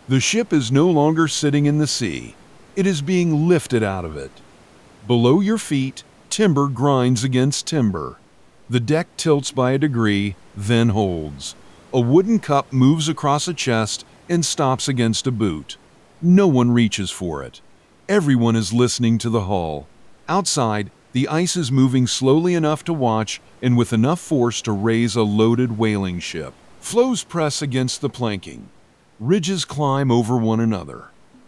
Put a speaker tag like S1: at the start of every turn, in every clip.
S1: The ship is no longer sitting in the sea. It is being lifted out of it. Below your feet, timber grinds against timber. The deck tilts by a degree, then holds. A wooden cup moves across a chest and stops against a boot. No one reaches for it. Everyone is listening to the hull. Outside, the ice is moving slowly enough to watch and with enough force to raise a loaded whaling ship. Floes press against the planking. Ridges climb over one another.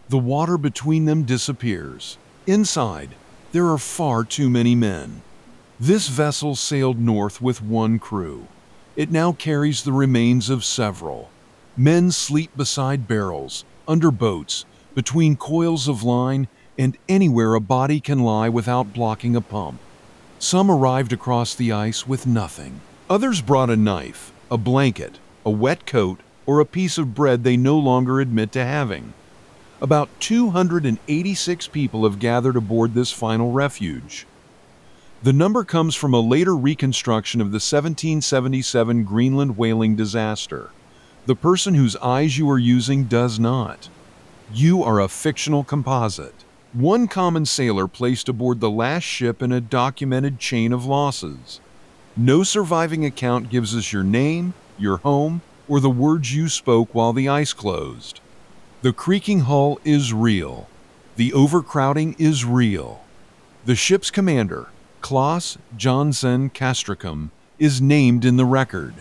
S1: The water between them disappears. Inside, there are far too many men. This vessel sailed north with one crew. It now carries the remains of several. Men sleep beside barrels, under boats, between coils of line, and anywhere a body can lie without blocking a pump. Some arrived across the ice with nothing. Others brought a knife, a blanket, a wet coat, or a piece of bread they no longer admit to having. About 286 people have gathered aboard this final refuge. The number comes from a later reconstruction of the 1777 Greenland whaling disaster. The person whose eyes you are using does not. You are a fictional composite. One common sailor placed aboard the last ship in a documented chain of losses. No surviving account gives us your name, your home, or the words you spoke while the ice closed. The creaking hull is real. The overcrowding is real. The ship's commander, Claes Johnsen Castricum, is named in the record.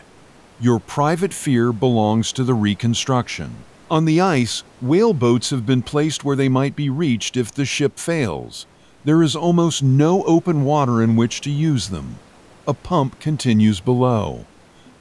S1: Your private fear belongs to the reconstruction. On the ice, whale boats have been placed where they might be reached if the ship fails. There is almost no open water in which to use them. A pump continues below.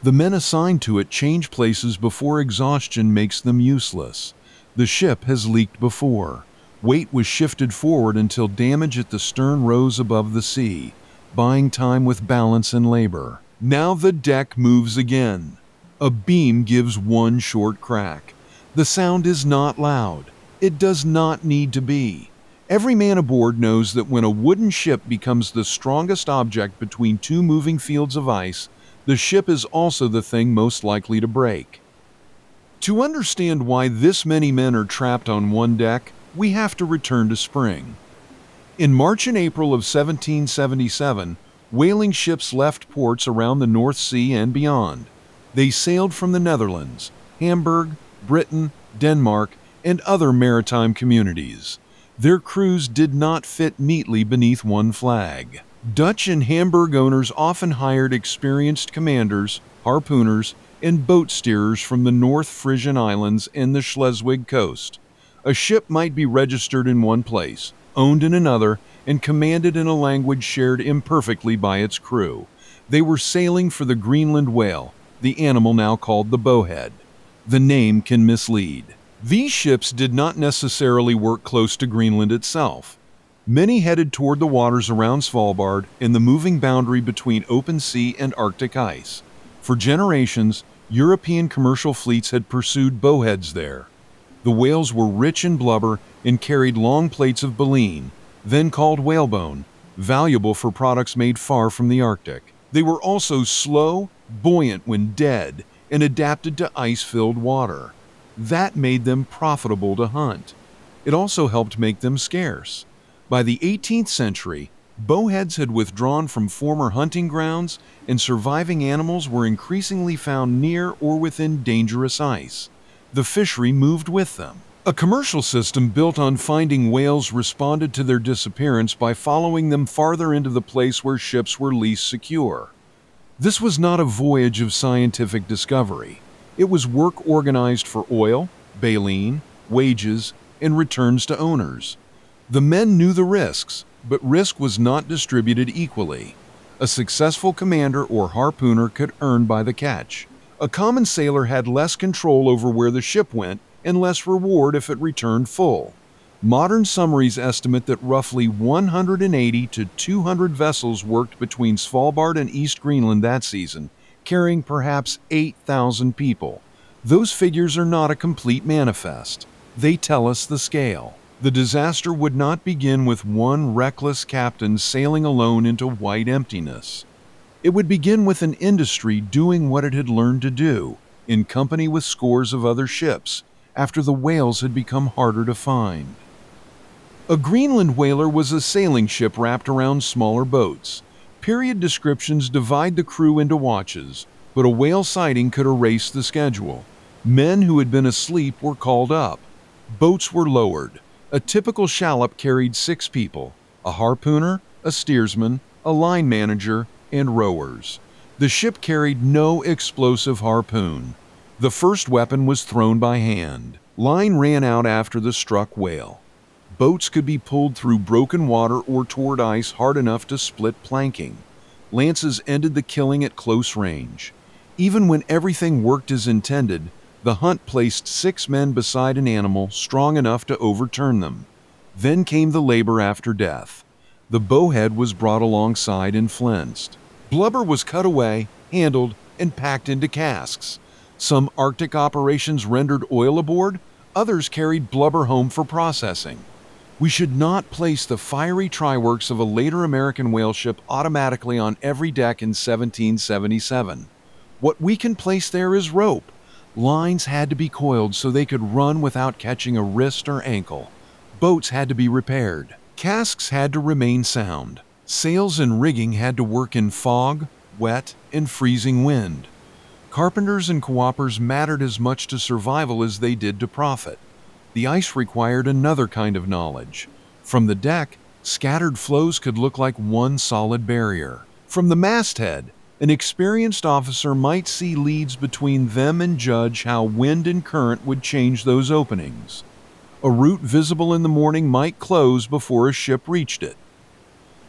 S1: The men assigned to it change places before exhaustion makes them useless. The ship has leaked before. Weight was shifted forward until damage at the stern rose above the sea, buying time with balance and labor. Now the deck moves again. A beam gives one short crack. The sound is not loud. It does not need to be. Every man aboard knows that when a wooden ship becomes the strongest object between two moving fields of ice, the ship is also the thing most likely to break. To understand why this many men are trapped on one deck, we have to return to spring. In March and April of 1777, whaling ships left ports around the North Sea and beyond. They sailed from the Netherlands, Hamburg, Britain, Denmark, and other maritime communities. Their crews did not fit neatly beneath one flag. Dutch and Hamburg owners often hired experienced commanders, harpooners, and boat steerers from the North Frisian Islands and the Schleswig coast. A ship might be registered in one place, owned in another, and commanded in a language shared imperfectly by its crew. They were sailing for the Greenland whale, the animal now called the bowhead. The name can mislead. These ships did not necessarily work close to Greenland itself. Many headed toward the waters around Svalbard and the moving boundary between open sea and Arctic ice. For generations, European commercial fleets had pursued bowheads there. The whales were rich in blubber and carried long plates of baleen, then called whalebone, valuable for products made far from the Arctic. They were also slow, buoyant when dead, and adapted to ice-filled water. That made them profitable to hunt. It also helped make them scarce. By the 18th century, bowheads had withdrawn from former hunting grounds, and surviving animals were increasingly found near or within dangerous ice. The fishery moved with them. A commercial system built on finding whales responded to their disappearance by following them farther into the place where ships were least secure. This was not a voyage of scientific discovery. It was work organized for oil, baleen, wages, and returns to owners. The men knew the risks, but risk was not distributed equally. A successful commander or harpooner could earn by the catch. A common sailor had less control over where the ship went and less reward if it returned full. Modern summaries estimate that roughly 180 to 200 vessels worked between Svalbard and East Greenland that season, carrying perhaps 8,000 people. Those figures are not a complete manifest. They tell us the scale. The disaster would not begin with one reckless captain sailing alone into white emptiness. It would begin with an industry doing what it had learned to do, in company with scores of other ships, after the whales had become harder to find. A Greenland whaler was a sailing ship wrapped around smaller boats. Period descriptions divide the crew into watches, but a whale sighting could erase the schedule. Men who had been asleep were called up. Boats were lowered. A typical shallop carried 6 people: a harpooner, a steersman, a line manager, and rowers. The ship carried no explosive harpoon. The first weapon was thrown by hand. Line ran out after the struck whale. Boats could be pulled through broken water or toward ice hard enough to split planking. Lances ended the killing at close range. Even when everything worked as intended, the hunt placed 6 men beside an animal strong enough to overturn them. Then came the labor after death. The bowhead was brought alongside and flensed. Blubber was cut away, handled, and packed into casks. Some Arctic operations rendered oil aboard, others carried blubber home for processing. We should not place the fiery tryworks of a later American whale ship automatically on every deck in 1777. What we can place there is rope. Lines had to be coiled so they could run without catching a wrist or ankle. Boats had to be repaired. Casks had to remain sound. Sails and rigging had to work in fog, wet, and freezing wind. Carpenters and co-opers mattered as much to survival as they did to profit. The ice required another kind of knowledge. From the deck, scattered floes could look like one solid barrier. From the masthead, an experienced officer might see leads between them and judge how wind and current would change those openings. A route visible in the morning might close before a ship reached it.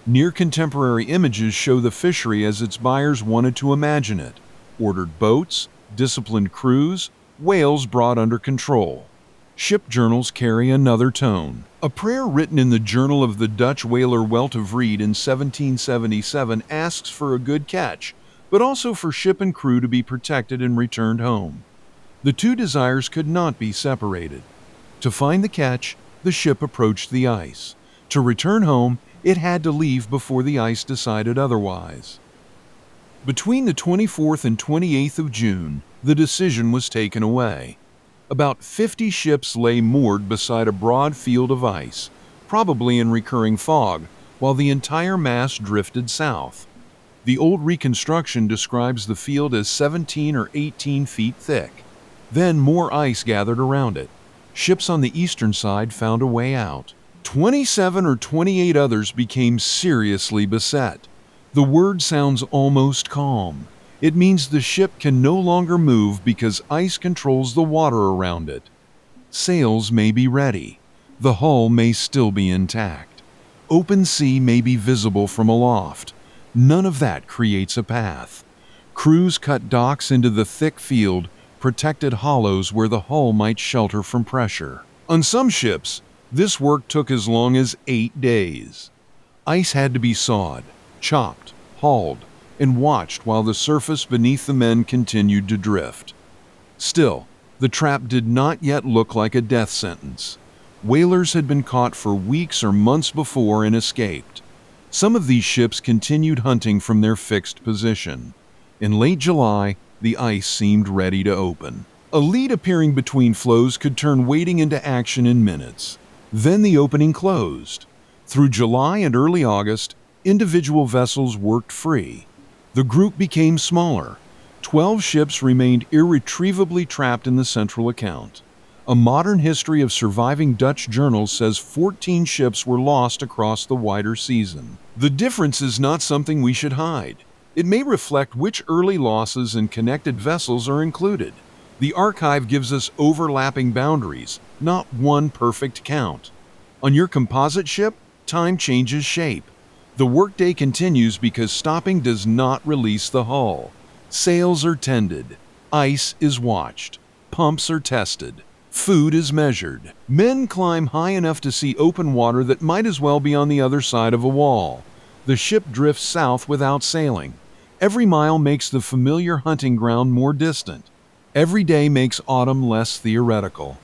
S1: Near contemporary images show the fishery as its buyers wanted to imagine it: ordered boats, disciplined crews, whales brought under control. Ship journals carry another tone. A prayer written in the journal of the Dutch whaler Welt of Vrede in 1777 asks for a good catch, but also for ship and crew to be protected and returned home. The two desires could not be separated. To find the catch, the ship approached the ice. To return home, it had to leave before the ice decided otherwise. Between the 24th and 28th of June, the decision was taken away. About 50 ships lay moored beside a broad field of ice, probably in recurring fog, while the entire mass drifted south. The old Reconstruction describes the field as 17 or 18 feet thick. Then more ice gathered around it. Ships on the eastern side found a way out. 27 or 28 others became seriously beset. The word sounds almost calm. It means the ship can no longer move because ice controls the water around it. Sails may be ready. The hull may still be intact. Open sea may be visible from aloft. None of that creates a path. Crews cut docks into the thick field, protected hollows where the hull might shelter from pressure. On some ships, this work took as long as 8 days. Ice had to be sawed, chopped, hauled, and watched while the surface beneath the men continued to drift. Still, the trap did not yet look like a death sentence. Whalers had been caught for weeks or months before and escaped. Some of these ships continued hunting from their fixed position. In late July, the ice seemed ready to open. A lead appearing between floes could turn wading into action in minutes. Then the opening closed. Through July and early August, individual vessels worked free. The group became smaller. 12 ships remained irretrievably trapped in the central account. A modern history of surviving Dutch journals says 14 ships were lost across the wider season. The difference is not something we should hide. It may reflect which early losses and connected vessels are included. The archive gives us overlapping boundaries, not one perfect count. On your composite ship, time changes shape. The workday continues because stopping does not release the hull. Sails are tended. Ice is watched. Pumps are tested. Food is measured. Men climb high enough to see open water that might as well be on the other side of a wall. The ship drifts south without sailing. Every mile makes the familiar hunting ground more distant. Every day makes autumn less theoretical.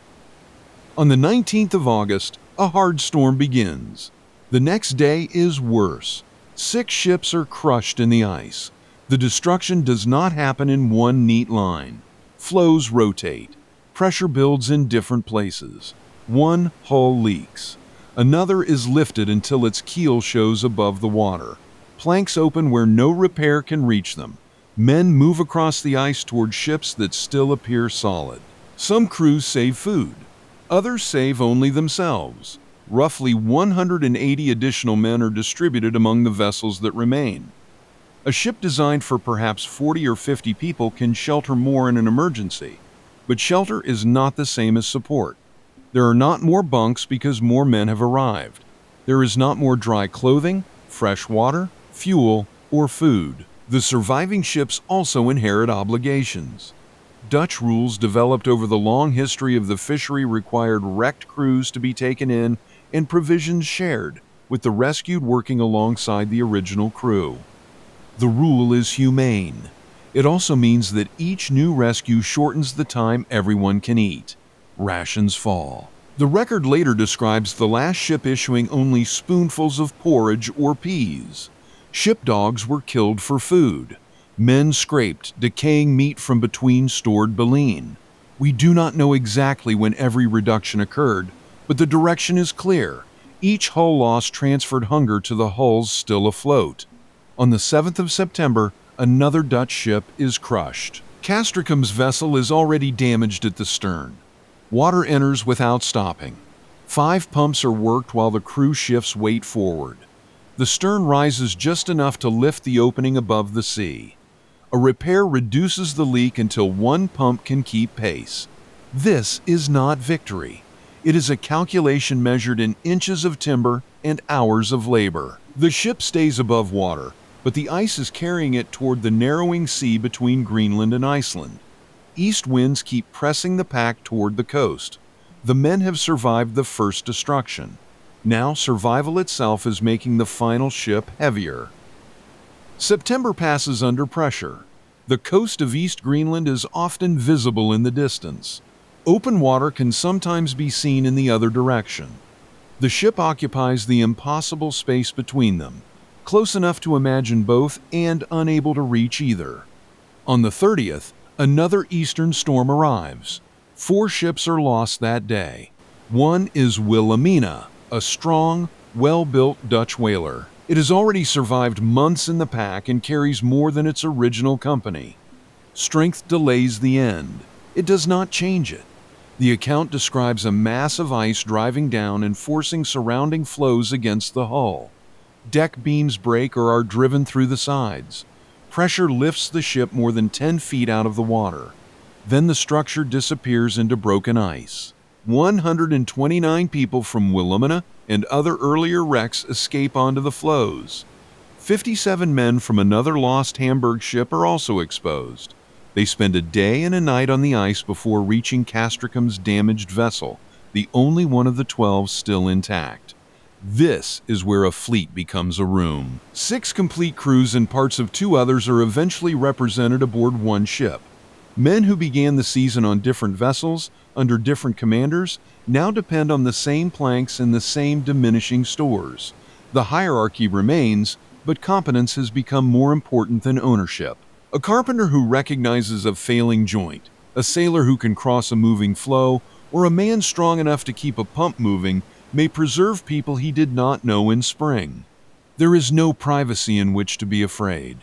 S1: On the 19th of August, a hard storm begins. The next day is worse. 6 ships are crushed in the ice. The destruction does not happen in one neat line. Floes rotate. Pressure builds in different places. One hull leaks. Another is lifted until its keel shows above the water. Planks open where no repair can reach them. Men move across the ice toward ships that still appear solid. Some crews save food. Others save only themselves. Roughly 180 additional men are distributed among the vessels that remain. A ship designed for perhaps 40 or 50 people can shelter more in an emergency. But shelter is not the same as support. There are not more bunks because more men have arrived. There is not more dry clothing, fresh water, fuel, or food. The surviving ships also inherit obligations. Dutch rules developed over the long history of the fishery required wrecked crews to be taken in and provisions shared, with the rescued working alongside the original crew. The rule is humane. It also means that each new rescue shortens the time everyone can eat. Rations fall. The record later describes the last ship issuing only spoonfuls of porridge or peas. Ship dogs were killed for food. Men scraped decaying meat from between stored baleen. We do not know exactly when every reduction occurred, but the direction is clear. Each hull loss transferred hunger to the hulls still afloat. On the 7th of September, another Dutch ship is crushed. Castricum's vessel is already damaged at the stern. Water enters without stopping. 5 pumps are worked while the crew shifts weight forward. The stern rises just enough to lift the opening above the sea. A repair reduces the leak until one pump can keep pace. This is not victory. It is a calculation measured in inches of timber and hours of labor. The ship stays above water, but the ice is carrying it toward the narrowing sea between Greenland and Iceland. East winds keep pressing the pack toward the coast. The men have survived the first destruction. Now survival itself is making the final ship heavier. September passes under pressure. The coast of East Greenland is often visible in the distance. Open water can sometimes be seen in the other direction. The ship occupies the impossible space between them, close enough to imagine both and unable to reach either. On the 30th, another eastern storm arrives. 4 ships are lost that day. One is Wilhelmina, a strong, well-built Dutch whaler. It has already survived months in the pack and carries more than its original company. Strength delays the end. It does not change it. The account describes a mass of ice driving down and forcing surrounding floes against the hull. Deck beams break or are driven through the sides. Pressure lifts the ship more than 10 feet out of the water. Then the structure disappears into broken ice. 129 people from Wilhelmina and other earlier wrecks escape onto the floes. 57 men from another lost Hamburg ship are also exposed. They spend a day and a night on the ice before reaching Castricum's damaged vessel, the only one of the 12 still intact. This is where a fleet becomes a room. 6 complete crews and parts of 2 others are eventually represented aboard one ship. Men who began the season on different vessels, under different commanders, now depend on the same planks and the same diminishing stores. The hierarchy remains, but competence has become more important than ownership. A carpenter who recognizes a failing joint, a sailor who can cross a moving floe, or a man strong enough to keep a pump moving may preserve people he did not know in spring. There is no privacy in which to be afraid.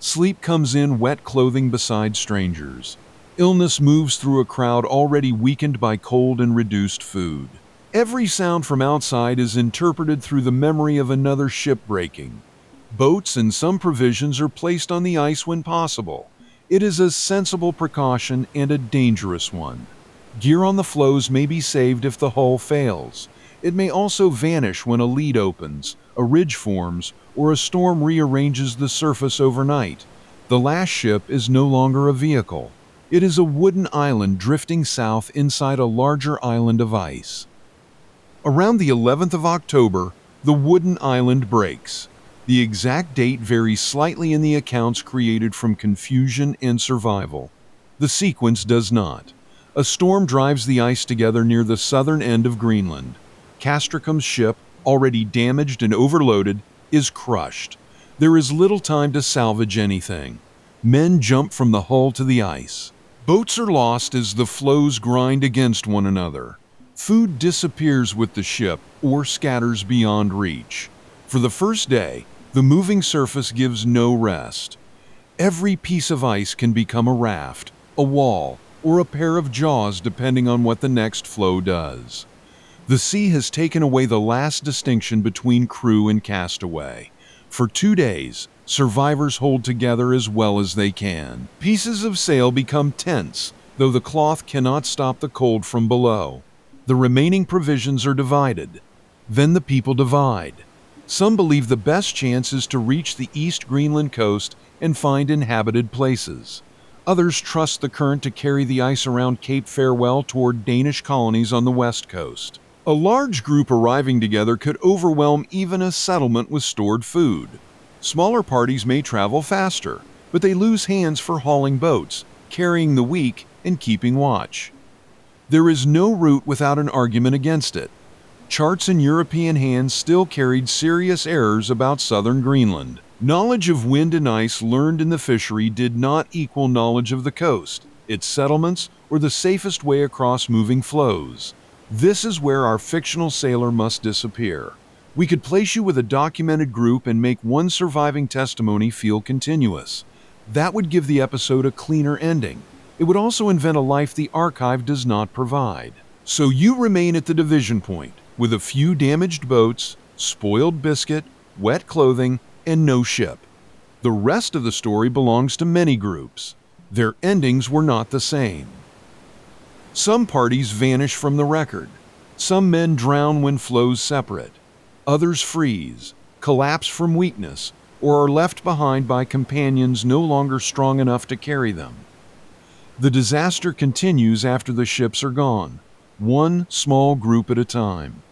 S1: Sleep comes in wet clothing beside strangers. Illness moves through a crowd already weakened by cold and reduced food. Every sound from outside is interpreted through the memory of another ship breaking. Boats and some provisions are placed on the ice when possible. It is a sensible precaution and a dangerous one. Gear on the floes may be saved if the hull fails. It may also vanish when a lead opens, a ridge forms, or a storm rearranges the surface overnight. The last ship is no longer a vehicle. It is a wooden island drifting south inside a larger island of ice. Around the 11th of October, the wooden island breaks. The exact date varies slightly in the accounts created from confusion and survival. The sequence does not. A storm drives the ice together near the southern end of Greenland. Castricum's ship, already damaged and overloaded, is crushed. There is little time to salvage anything. Men jump from the hull to the ice. Boats are lost as the floes grind against one another. Food disappears with the ship or scatters beyond reach. For the first day, the moving surface gives no rest. Every piece of ice can become a raft, a wall, or a pair of jaws depending on what the next floe does. The sea has taken away the last distinction between crew and castaway. For 2 days, survivors hold together as well as they can. Pieces of sail become tents, though the cloth cannot stop the cold from below. The remaining provisions are divided. Then the people divide. Some believe the best chance is to reach the East Greenland coast and find inhabited places. Others trust the current to carry the ice around Cape Farewell toward Danish colonies on the west coast. A large group arriving together could overwhelm even a settlement with stored food. Smaller parties may travel faster, but they lose hands for hauling boats, carrying the weak, and keeping watch. There is no route without an argument against it. Charts in European hands still carried serious errors about southern Greenland. Knowledge of wind and ice learned in the fishery did not equal knowledge of the coast, its settlements, or the safest way across moving floes. This is where our fictional sailor must disappear. We could place you with a documented group and make one surviving testimony feel continuous. That would give the episode a cleaner ending. It would also invent a life the archive does not provide. So you remain at the division point, with a few damaged boats, spoiled biscuit, wet clothing, and no ship. The rest of the story belongs to many groups. Their endings were not the same. Some parties vanish from the record. Some men drown when flows separate. Others freeze, collapse from weakness, or are left behind by companions no longer strong enough to carry them. The disaster continues after the ships are gone, one small group at a time.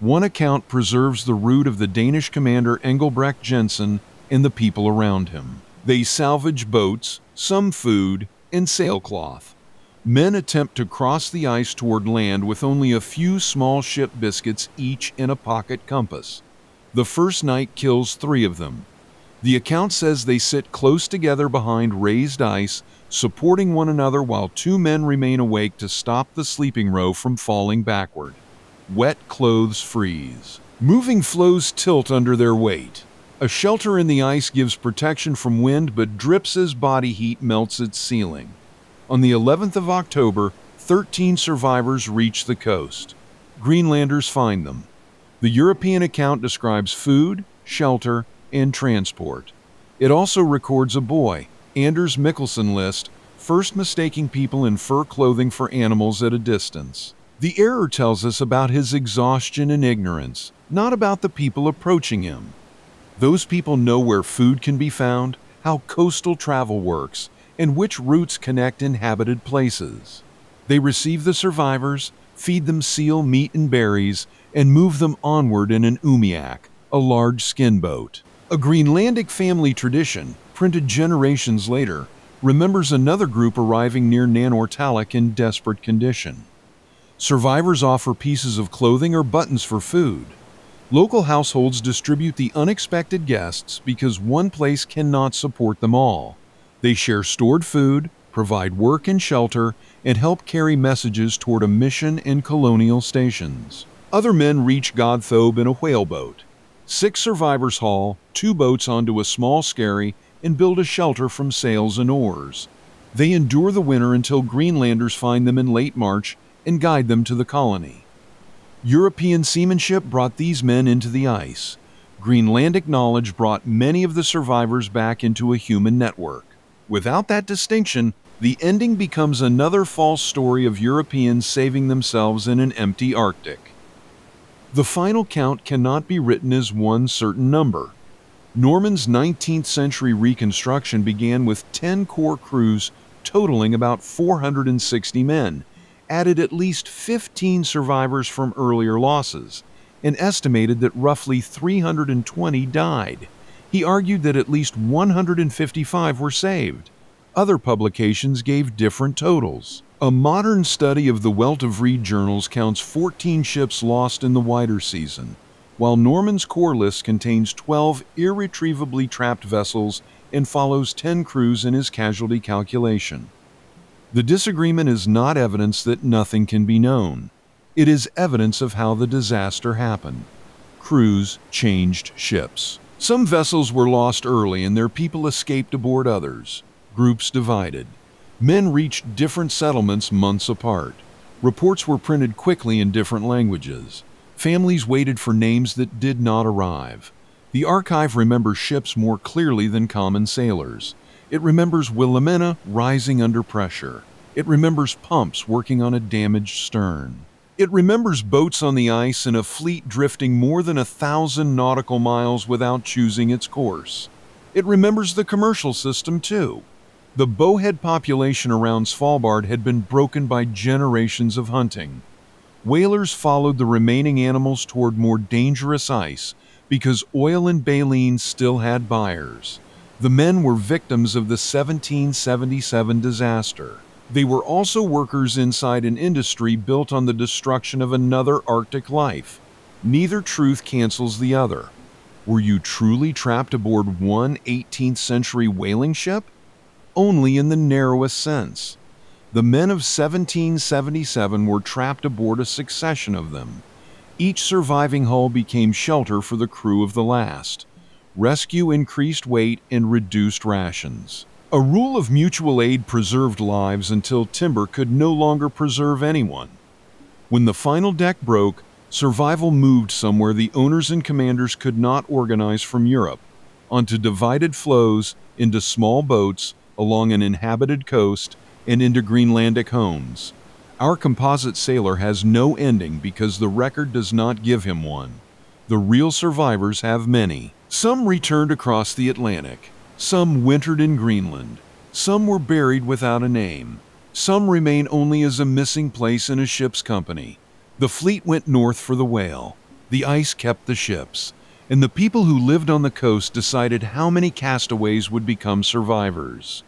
S1: One account preserves the route of the Danish commander Engelbrecht Jensen and the people around him. They salvage boats, some food, and sailcloth. Men attempt to cross the ice toward land with only a few small ship biscuits each in a pocket compass. The first night kills 3 of them. The account says they sit close together behind raised ice, supporting one another while 2 men remain awake to stop the sleeping row from falling backward. Wet clothes freeze. Moving floes tilt under their weight. A shelter in the ice gives protection from wind but drips as body heat melts its ceiling. On the 11th of October, 13 survivors reach the coast. Greenlanders find them. The European account describes food, shelter, and transport. It also records a boy, Anders Mikkelsen List, first mistaking people in fur clothing for animals at a distance. The error tells us about his exhaustion and ignorance, not about the people approaching him. Those people know where food can be found, how coastal travel works, and which routes connect inhabited places. They receive the survivors, feed them seal, meat, and berries, and move them onward in an umiak, a large skin boat. A Greenlandic family tradition, printed generations later, remembers another group arriving near Nanortalik in desperate condition. Survivors offer pieces of clothing or buttons for food. Local households distribute the unexpected guests because one place cannot support them all. They share stored food, provide work and shelter, and help carry messages toward a mission and colonial stations. Other men reach Godthob in a whaleboat. 6 survivors haul 2 boats onto a small skerry and build a shelter from sails and oars. They endure the winter until Greenlanders find them in late March and guide them to the colony. European seamanship brought these men into the ice. Greenlandic knowledge brought many of the survivors back into a human network. Without that distinction, the ending becomes another false story of Europeans saving themselves in an empty Arctic. The final count cannot be written as one certain number. Norman's 19th century reconstruction began with 10 core crews totaling about 460 men, added at least 15 survivors from earlier losses, and estimated that roughly 320 died. He argued that at least 155 were saved. Other publications gave different totals. A modern study of the Welt of Reed journals counts 14 ships lost in the wider season, while Norman's core list contains 12 irretrievably trapped vessels and follows 10 crews in his casualty calculation. The disagreement is not evidence that nothing can be known. It is evidence of how the disaster happened. Crews changed ships. Some vessels were lost early and their people escaped aboard others. Groups divided. Men reached different settlements months apart. Reports were printed quickly in different languages. Families waited for names that did not arrive. The archive remembers ships more clearly than common sailors. It remembers Wilhelmina rising under pressure. It remembers pumps working on a damaged stern. It remembers boats on the ice and a fleet drifting more than 1,000 nautical miles without choosing its course. It remembers the commercial system too. The bowhead population around Svalbard had been broken by generations of hunting. Whalers followed the remaining animals toward more dangerous ice because oil and baleen still had buyers. The men were victims of the 1777 disaster. They were also workers inside an industry built on the destruction of another Arctic life. Neither truth cancels the other. Were you truly trapped aboard one 18th-century whaling ship? Only in the narrowest sense. The men of 1777 were trapped aboard a succession of them. Each surviving hull became shelter for the crew of the last. Rescue increased weight and reduced rations. A rule of mutual aid preserved lives until timber could no longer preserve anyone. When the final deck broke, survival moved somewhere the owners and commanders could not organize from Europe, onto divided floes, into small boats, along an inhabited coast, and into Greenlandic homes. Our composite sailor has no ending because the record does not give him one. The real survivors have many. Some returned across the Atlantic. Some wintered in Greenland. Some were buried without a name. Some remain only as a missing place in a ship's company. The fleet went north for the whale. The ice kept the ships. And the people who lived on the coast decided how many castaways would become survivors.